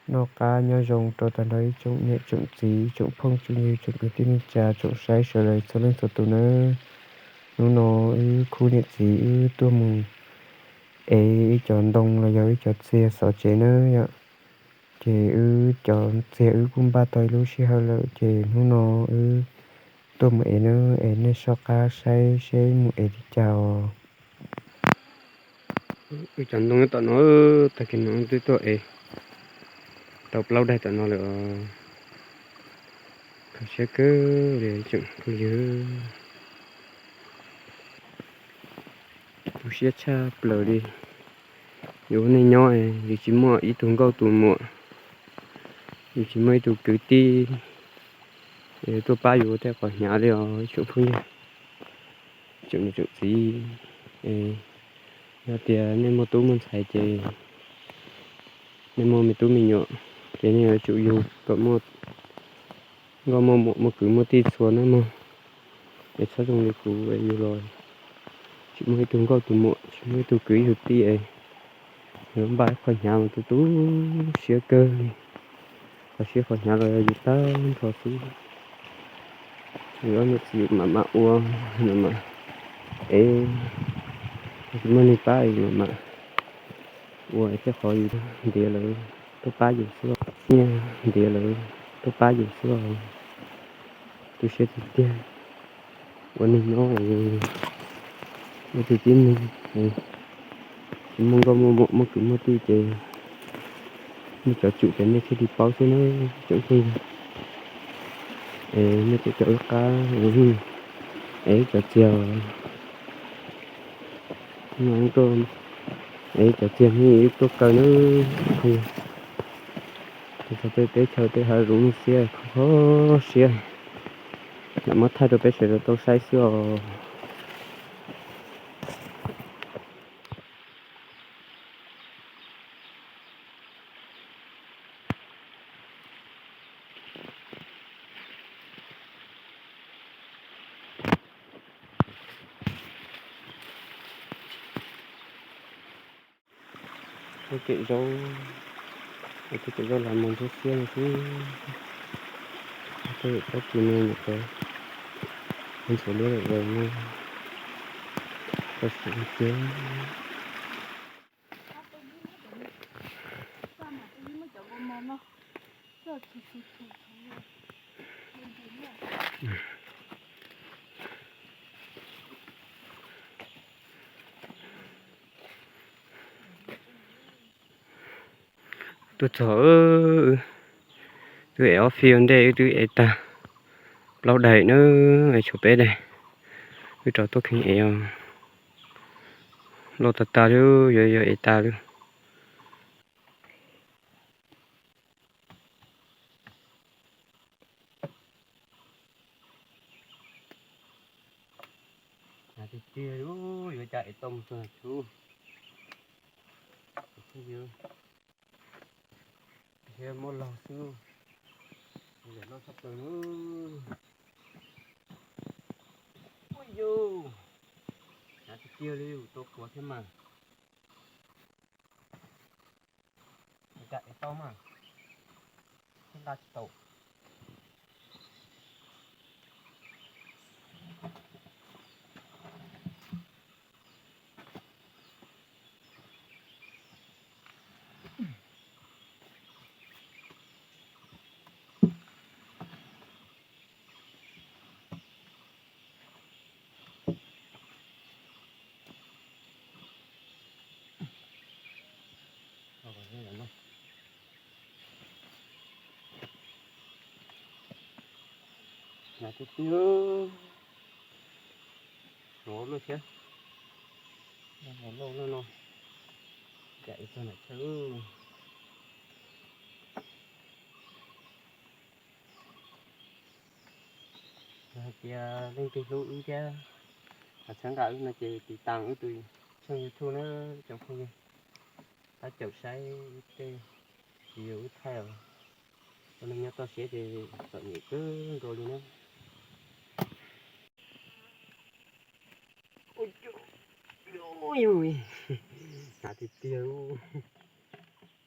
nó cá nhau rồng trâu tàn đấy trông nhẹ trông gì trông phong trông như trông cái tin trà trông sai sờ lại sờ lên sờ tụ nó khu nhẹ gì tua mù ấy chọn đông là giờ chọn xe sợ chế nữa chế chọn xe cũng ba tay lúc xí hơi lợi chế nó tua mù nó sao cá sai sai mù đi chào chọn đông tao nó ta cái nó tôi tao lâu đây tao nó là sẽ cứ để chụp cứ giữ tôi sẽ cha bờ đi dù này nhỏ thì chỉ mua ít thùng câu tụi mua thì chỉ mấy tụi cứ ti để tôi ba dù theo khỏi nhà đi ở chỗ phương chỗ gì là tiền nên mua túi mình xài chơi nên mua mình túi mình nhọ cái này là chủ yếu có một có một cứ một tí xuống nữa mà để sao dùng để cứu vậy rồi chỉ mấy thùng câu tụi mua chỉ mấy tụi cứ hụt ti ấy nếu bài khỏi nhà mà tụi tú xía cơ và xía khỏi nhà rồi gì ta thọ xuống rồi một gì mà uống mà ê mà đi bay mà uống cái khỏi gì đó địa lợi tôi bay gì xưa nha địa lợi tôi bay gì xưa tôi sẽ đi chơiวันนี้น้อยมาที่จีนนี่มึงก็มาคือมาที่เจมีchỗ chủ cái này thì đi bao thế nó chỗ gì mấy chỗ cá chỗ chiều nó tôm chỗ chiều như tôi coi nó không thì tôi chờ tôi hơi rụng xe khó xe là mất thay tôi sẽ tôi sai xưa cái dâu làm một chút xe chứ tôi có tiền nên một cái anh sẽ lấy được rồi nha có sự chế tôi thở tôi ở phía đây tôi ở ta lâu đầy nữa ở chỗ bé đây tôi cho tôi khi ở lâu ta chứ giờ ở ta chứ thì kia giờ chạy tông rồi chú giờ một lò xưa để nó sắp tới nữa ôi dù thì kia đi tôi có thêm mà chạy tông mà không đặt tàu nhà tôi tiêu nó luôn chứ nó lâu nó chạy cho này chứ kia lên cái lũ chứ sáng tạo nó chỉ tăng ở tùy xong thu nó trong không ta chậu say cái nhiều theo cho nên nhớ tao sẽ thì tao nghĩ cứ rồi đi nữa ôi ôi thịt tiêu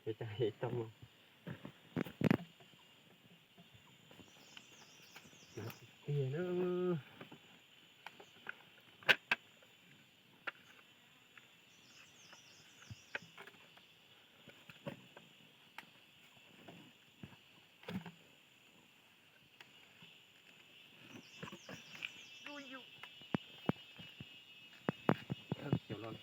để chạy tông Ê, nó kiểu luôn.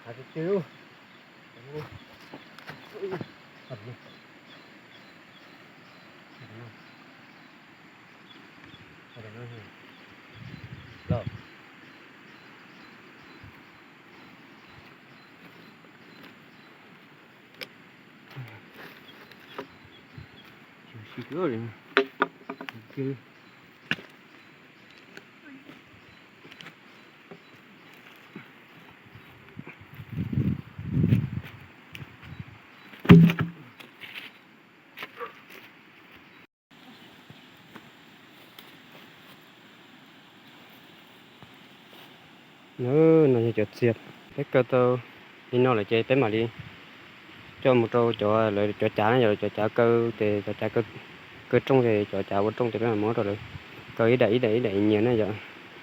Ada tu. Lo. Chỉ rồi. Chứ. Nó như chợt diệt. Cái cơ tơ đi nó lại chơi tới mà đi. Cho một trâu cho lại cho chả nó rồi cho chả cơ thì cho chả cơ cơ trong thì cho chả vào trong thì nó món rồi. Cơ đẩy nhiều nó vậy.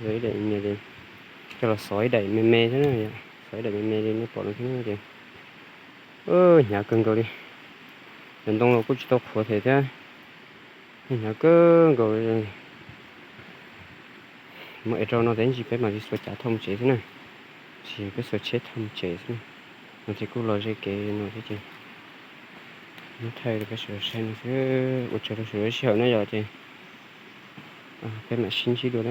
Rồi đẩy nhiều thì cho là sỏi đẩy mê mê thế này. Sỏi đẩy mê mê đi nó bỏ nó thế này kìa. Nhà cưng rồi đi. Mình đông nó cũng chỉ tao khổ thể thế. Nhà cưng rồi. Mọi trâu nó đến gì phải mà đi sửa chả thông chế thế này. Chỉ cái sửa chết thông chế thế này. Nó chỉ cứ lo cái nó thế chứ. Nó thay được cái sửa sen thứ. Ủa trời sửa sửa nữa rồi chứ. Cái mà xin chỉ được đó.